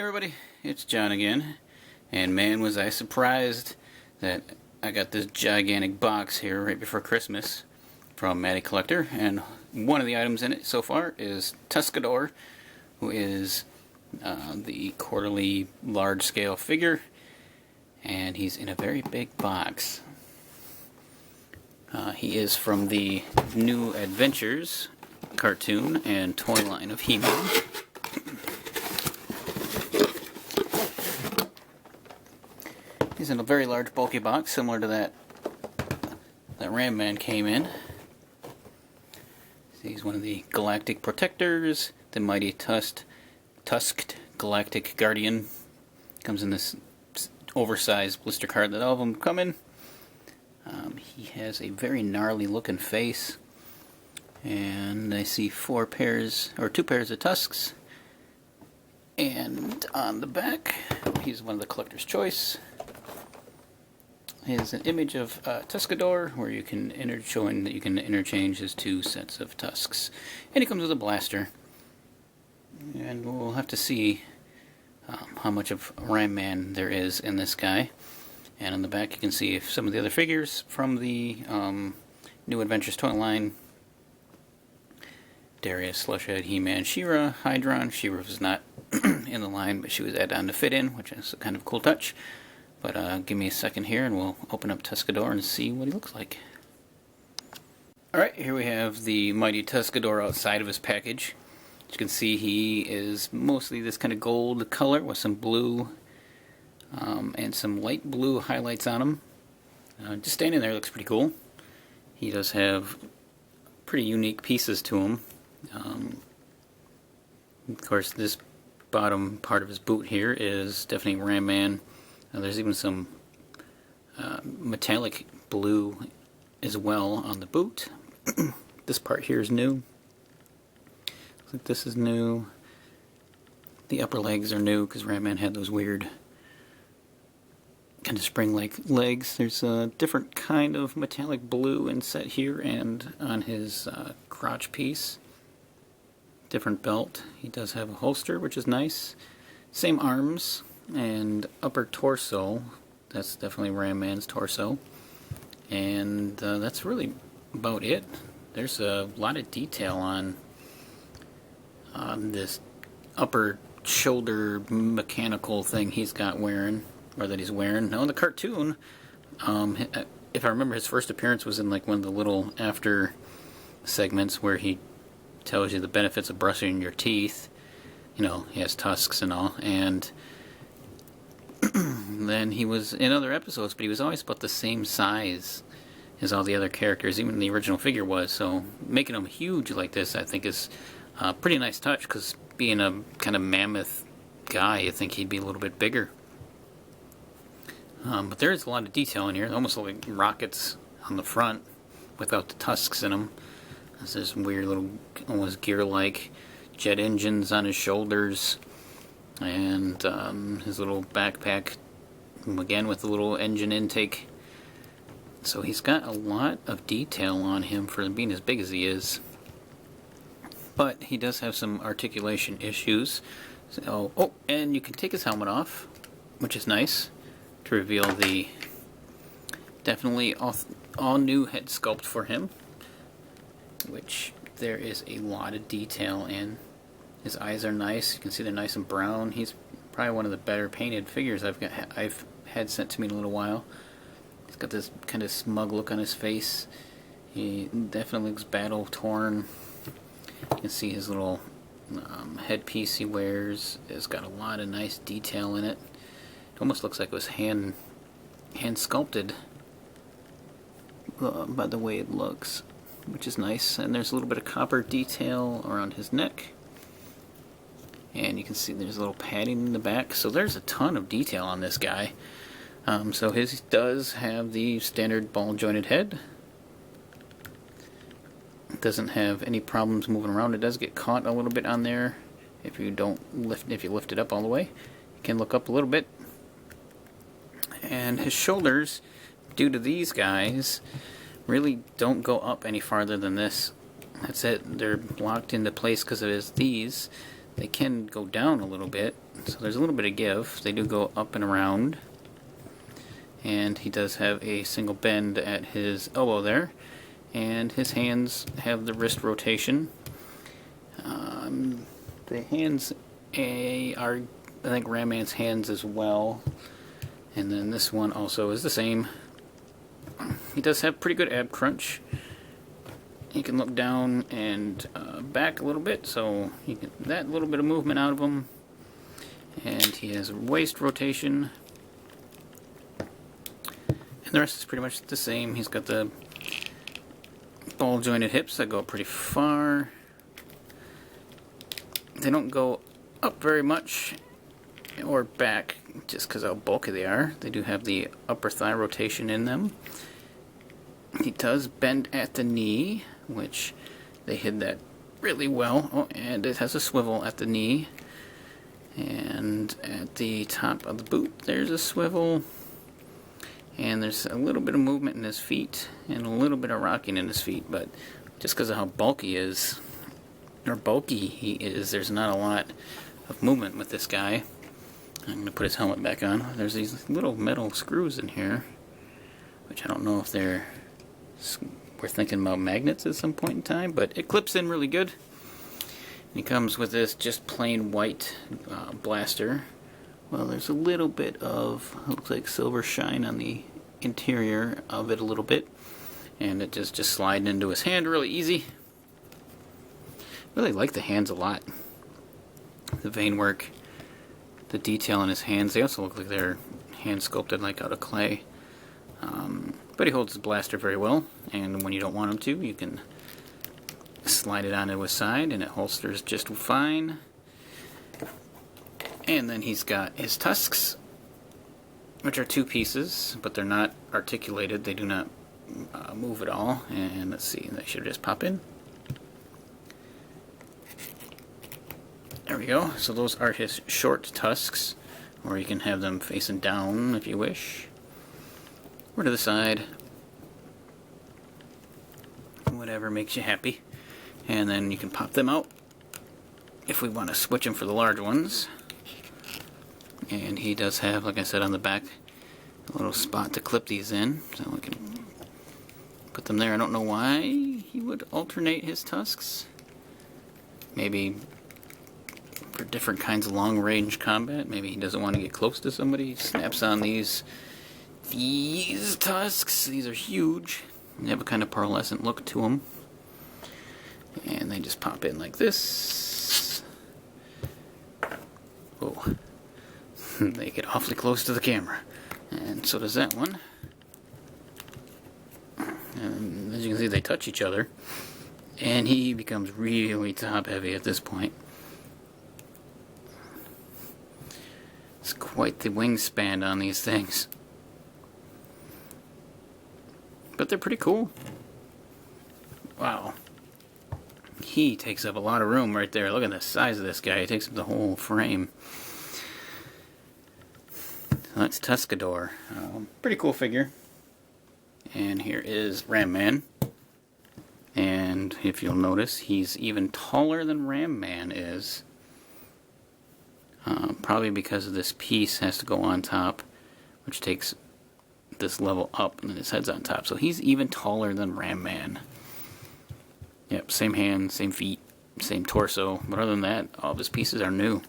Everybody, it's John again, and man was I surprised that I got this gigantic box here right before Christmas from Matty Collector, and one of the items in it so far is TUSKADOR, who is the quarterly large-scale figure, and he's in a very big box. He is from the New Adventures cartoon and toy line of Hale. He's in a very large, bulky box, similar to that Ram Man came in. He's one of the Galactic Protectors, the mighty tusked Galactic Guardian. Comes in this oversized blister card that all of them come in. He has a very gnarly looking face, and I see two pairs of tusks. And on the back, he's one of the collector's choice. Is an image of TUSKADOR, where you can showing that you can interchange his two sets of tusks, and he comes with a blaster. And we'll have to see how much of Ram Man there is in this guy. And on the back, you can see some of the other figures from the New Adventures toy line. Darius, Slushhead, He-Man, She-Ra, Hydron. She-Ra was not in the line, but she was added on to fit in, which is a kind of cool touch. But give me a second here and we'll open up TUSKADOR and see what he looks like. Alright, here we have the mighty TUSKADOR outside of his package. As you can see, he is mostly this kind of gold color with some blue and some light blue highlights on him. Just standing there looks pretty cool. He does have pretty unique pieces to him. Of course, this bottom part of his boot here is definitely Ram Man. There's even some metallic blue as well on the boot. This part here is new. Looks like this is new. The upper legs are new because Ram Man had those weird kind of spring-like legs. There's a different kind of metallic blue inset here and on his crotch piece. Different belt. He does have a holster, which is nice. Same arms and upper torso. That's definitely Ram Man's torso. And that's really about it. There's a lot of detail on this upper shoulder mechanical thing he's got wearing, or that he's wearing. Now in the cartoon, if I remember, his first appearance was in like one of the little after segments where he tells you the benefits of brushing your teeth. You know, he has tusks and all, and then he was in other episodes, but he was always about the same size as all the other characters, even the original figure was. So making him huge like this, I think, is a pretty nice touch, because being a kind of mammoth guy, I think he'd be a little bit bigger. But there is a lot of detail in here, almost like rockets on the front without the tusks in them. There's this weird little, almost gear-like jet engines on his shoulders. And his little backpack, again with the little engine intake. So he's got a lot of detail on him for being as big as he is. But he does have some articulation issues. So, oh, and you can take his helmet off, which is nice, to reveal the definitely all new head sculpt for him. Which there is a lot of detail in. His eyes are nice. You can see they're nice and brown. He's probably one of the better painted figures I've had sent to me in a little while. He's got this kind of smug look on his face. He definitely looks battle torn. You can see his little headpiece he wears. It's got a lot of nice detail in it. It almost looks like it was hand sculpted by the way it looks, which is nice. And there's a little bit of copper detail around his neck. And you can see there's a little padding in the back. So there's a ton of detail on this guy. So his does have the standard ball-jointed head. It doesn't have any problems moving around. It does get caught a little bit on there if you lift it up all the way. You can look up a little bit. And his shoulders, due to these guys, really don't go up any farther than this. That's it. They're locked into place because it is these. They can go down a little bit, So there's a little bit of give. They do go up and around. And he does have a single bend at his elbow there. And his hands have the wrist rotation. The hands are, I think, Ram Man's hands as well. And then this one also is the same. He does have pretty good ab crunch. He can look down and back a little bit, so you get that little bit of movement out of him. And he has waist rotation. And the rest is pretty much the same. He's got the ball jointed hips that go up pretty far. They don't go up very much or back just because how bulky they are. They do have the upper thigh rotation in them. He does bend at the knee, which they hid that really well. Oh, and it has a swivel at the knee. And at the top of the boot, there's a swivel. And there's a little bit of movement in his feet and a little bit of rocking in his feet. But just because of how bulky he is, there's not a lot of movement with this guy. I'm going to put his helmet back on. There's these little metal screws in here, which I don't know if we're thinking about magnets at some point in time, but it clips in really good. And he comes with this just plain white blaster. Well, there's a little bit of, looks like silver shine on the interior of it a little bit, and it just sliding into his hand really easy. Really like the hands a lot. The vein work, the detail in his hands, they also look like they're hand sculpted like out of clay. But he holds his blaster very well, and when you don't want him to, you can slide it onto his side and it holsters just fine. And then he's got his tusks, which are two pieces, but they're not articulated. They do not move at all. And let's see, they should just pop in. There we go. So those are his short tusks, or you can have them facing down if you wish, or to the side. Whatever makes you happy. And then you can pop them out if we want to switch them for the large ones. And he does have, like I said, on the back, a little spot to clip these in, so we can put them there. I don't know why he would alternate his tusks. Maybe for different kinds of long-range combat. Maybe he doesn't want to get close to somebody. He snaps on these tusks. These are huge. They have a kind of pearlescent look to them. And they just pop in like this. Oh. They get awfully close to the camera. And so does that one. And as you can see, they touch each other. And he becomes really top heavy at this point. It's quite the wingspan on these things. But they're pretty cool. Wow. He takes up a lot of room right there. Look at the size of this guy. He takes up the whole frame. So that's TUSKADOR. Pretty cool figure. And here is Ram Man. And if you'll notice, he's even taller than Ram Man is. Probably because of this piece has to go on top, which takes this level up, and then his head's on top. So he's even taller than Ram Man. Yep, same hands, same feet, same torso. But other than that, all of his pieces are new.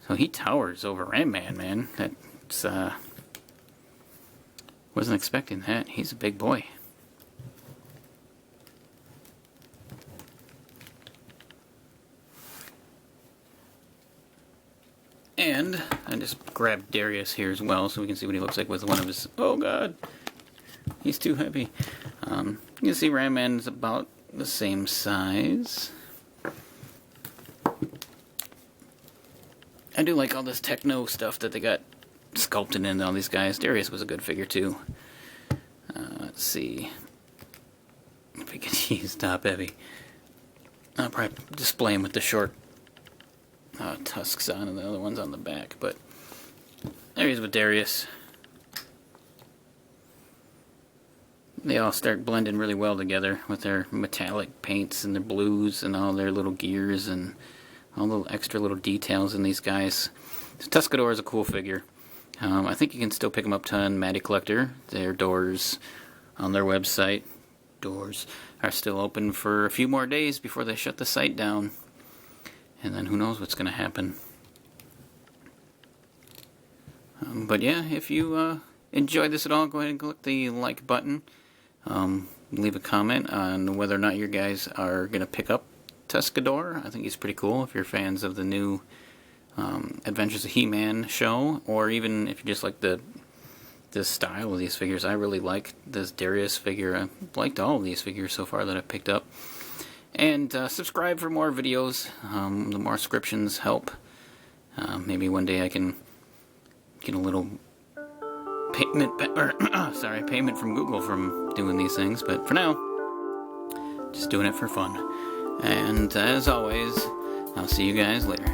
So he towers over Ram Man, man. That's, wasn't expecting that. He's a big boy. And I just grabbed Darius here as well so we can see what he looks like with one of his... Oh god! He's too heavy. You can see Ram Man's about the same size. I do like all this techno stuff that they got sculpted into all these guys. Darius was a good figure too. Let's see if we can use top heavy. I'll probably display him with the short tusks on and the other ones on the back, but there he is with Darius. They all start blending really well together with their metallic paints and their blues and all their little gears and All the extra little details in these guys. The TUSKADOR is a cool figure. I think you can still pick them up on Matty Collector. Their doors on their website, doors, are still open for a few more days before they shut the site down. And then who knows what's going to happen. But yeah, if you enjoyed this at all, go ahead and click the like button. Leave a comment on whether or not you guys are going to pick up TUSKADOR. I think he's pretty cool if you're fans of the new Adventures of He-Man show, or even if you just like the style of these figures. I really like this Darius figure. I've liked all of these figures so far that I've picked up. And subscribe for more videos. The more subscriptions help. Maybe one day I can get a little payment from Google from doing these things. But for now, just doing it for fun. And as always, I'll see you guys later.